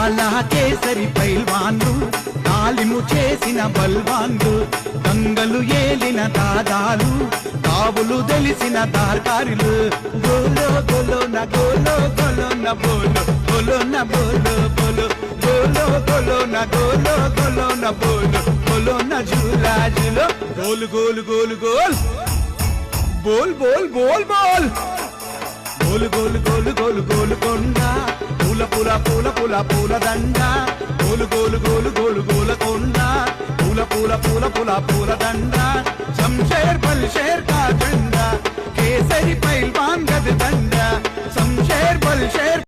కాలా కేసరి పైల్వాన్లు తాలిము చేసిన బల్వాన్లు గంగలు ఏలిన దాదాలు కావులు తెలిసిన దార్కారులు గోలో గోలో నా గోలో గోలో నా బోలో గోలో నా బోలో బోలో గోలో గోలో నా గోలో గోలో నా బోలో గోలో నా జూలా జూలో గోల్ గోల్ గోల్ గోల్ బోల్ బోల్ బోల్ బోల్ గోలు గోలు గోలు గోలు గోలు కొండ పూల పూల పూల పూల పూల దండ గోలు గోలు గోలు గోలు గోల కొండ పూల పూల పూల పూల పూల దండ శంషేర్ బల్షేర్ కా జెండా కేసరి పైల్వాన్ గద దండ శంషేర్ బల్షేర్